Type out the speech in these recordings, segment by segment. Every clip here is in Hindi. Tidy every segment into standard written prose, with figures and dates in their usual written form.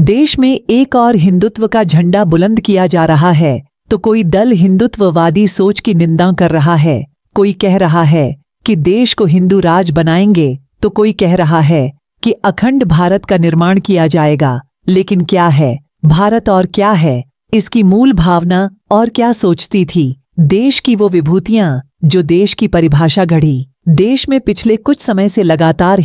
देश में एक और हिंदुत्व का झंडा बुलंद किया जा रहा है तो कोई दल हिंदुत्ववादी सोच की निंदा कर रहा है। कोई कह रहा है कि देश को हिंदू राज बनाएंगे तो कोई कह रहा है कि अखंड भारत का निर्माण किया जाएगा। लेकिन क्या है भारत और क्या है इसकी मूल भावना और क्या सोचती थी देश की वो विभूतियां जो देश की परिभाषा गढ़ी। देश में पिछले कुछ समय से लगातार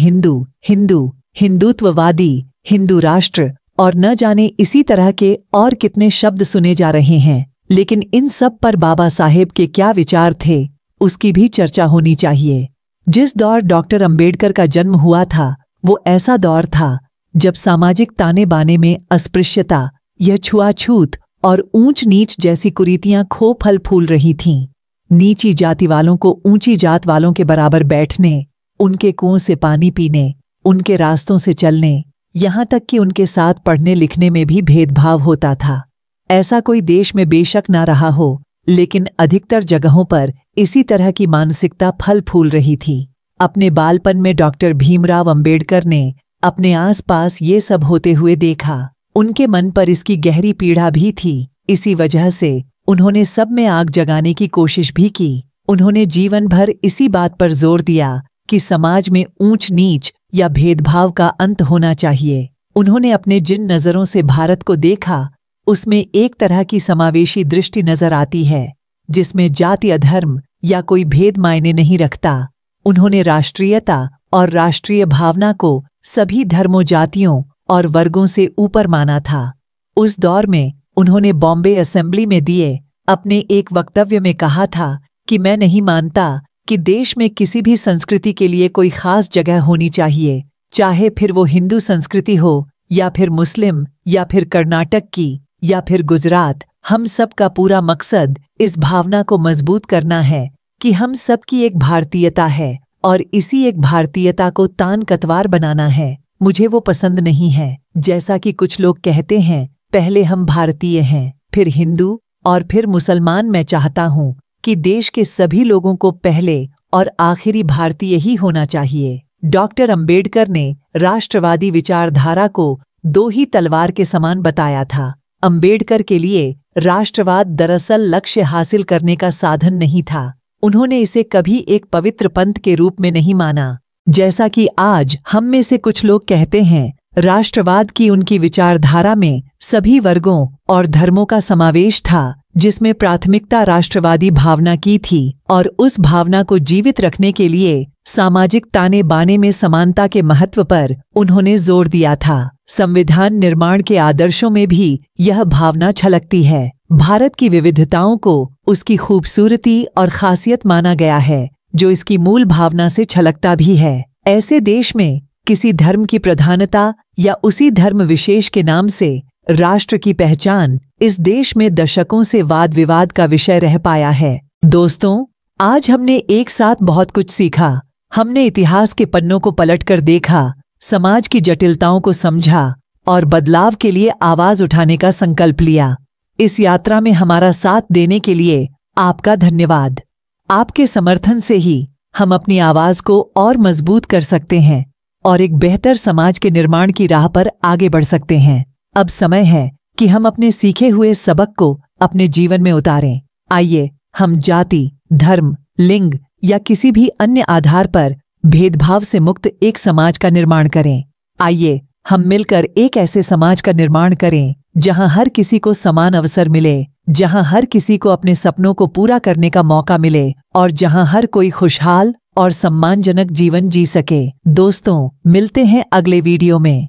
हिंदुत्ववादी, हिंदू राष्ट्र और न जाने इसी तरह के और कितने शब्द सुने जा रहे हैं। लेकिन इन सब पर बाबा साहेब के क्या विचार थे उसकी भी चर्चा होनी चाहिए। जिस दौर डॉक्टर अंबेडकर का जन्म हुआ था वो ऐसा दौर था जब सामाजिक ताने बाने में अस्पृश्यता, यह छुआछूत और ऊंच नीच जैसी कुरीतियां खूब फल फूल रही थीं। नीची जाति वालों को ऊंची जात वालों के बराबर बैठने, उनके कुओं से पानी पीने, उनके रास्तों से चलने, यहाँ तक कि उनके साथ पढ़ने लिखने में भी भेदभाव होता था। ऐसा कोई देश में बेशक ना रहा हो, लेकिन अधिकतर जगहों पर इसी तरह की मानसिकता फल फूल रही थी। अपने बालपन में डॉक्टर भीमराव अंबेडकर ने अपने आसपास ये सब होते हुए देखा। उनके मन पर इसकी गहरी पीड़ा भी थी। इसी वजह से उन्होंने सब में आग जगाने की कोशिश भी की। उन्होंने जीवन भर इसी बात पर जोर दिया कि समाज में ऊंच नीच या भेदभाव का अंत होना चाहिए। उन्होंने अपने जिन नज़रों से भारत को देखा उसमें एक तरह की समावेशी दृष्टि नजर आती है जिसमें जाति अधर्म या कोई भेद मायने नहीं रखता। उन्होंने राष्ट्रीयता और राष्ट्रीय भावना को सभी धर्मों, जातियों और वर्गों से ऊपर माना था। उस दौर में उन्होंने बॉम्बे असेंबली में दिए अपने एक वक्तव्य में कहा था कि मैं नहीं मानता कि देश में किसी भी संस्कृति के लिए कोई खास जगह होनी चाहिए, चाहे फिर वो हिंदू संस्कृति हो या फिर मुस्लिम या फिर कर्नाटक की या फिर गुजरात। हम सब का पूरा मकसद इस भावना को मजबूत करना है कि हम सब की एक भारतीयता है और इसी एक भारतीयता को तान कतवार बनाना है। मुझे वो पसंद नहीं है जैसा कि कुछ लोग कहते हैं पहले हम भारतीय हैं फिर हिंदू और फिर मुसलमान। मैं चाहता हूँ कि देश के सभी लोगों को पहले और आखिरी भारतीय ही होना चाहिए। डॉक्टर अंबेडकर ने राष्ट्रवादी विचारधारा को दो ही तलवार के समान बताया था। अंबेडकर के लिए राष्ट्रवाद दरअसल लक्ष्य हासिल करने का साधन नहीं था। उन्होंने इसे कभी एक पवित्र पंथ के रूप में नहीं माना जैसा कि आज हम में से कुछ लोग कहते हैं। राष्ट्रवाद की उनकी विचारधारा में सभी वर्गों और धर्मों का समावेश था जिसमें प्राथमिकता राष्ट्रवादी भावना की थी और उस भावना को जीवित रखने के लिए सामाजिक ताने बाने में समानता के महत्व पर उन्होंने जोर दिया था। संविधान निर्माण के आदर्शों में भी यह भावना झलकती है। भारत की विविधताओं को उसकी खूबसूरती और खासियत माना गया है जो इसकी मूल भावना से छलकता भी है। ऐसे देश में किसी धर्म की प्रधानता या उसी धर्म विशेष के नाम से राष्ट्र की पहचान इस देश में दशकों से वाद विवाद का विषय रह पाया है। दोस्तों, आज हमने एक साथ बहुत कुछ सीखा। हमने इतिहास के पन्नों को पलटकर देखा, समाज की जटिलताओं को समझा और बदलाव के लिए आवाज उठाने का संकल्प लिया। इस यात्रा में हमारा साथ देने के लिए आपका धन्यवाद। आपके समर्थन से ही हम अपनी आवाज को और मजबूत कर सकते हैं और एक बेहतर समाज के निर्माण की राह पर आगे बढ़ सकते हैं। अब समय है कि हम अपने सीखे हुए सबक को अपने जीवन में उतारें। आइए हम जाति, धर्म, लिंग या किसी भी अन्य आधार पर भेदभाव से मुक्त एक समाज का निर्माण करें। आइए हम मिलकर एक ऐसे समाज का निर्माण करें जहां हर किसी को समान अवसर मिले, जहां हर किसी को अपने सपनों को पूरा करने का मौका मिले और जहां हर कोई खुशहाल और सम्मानजनक जीवन जी सके। दोस्तों, मिलते हैं अगले वीडियो में।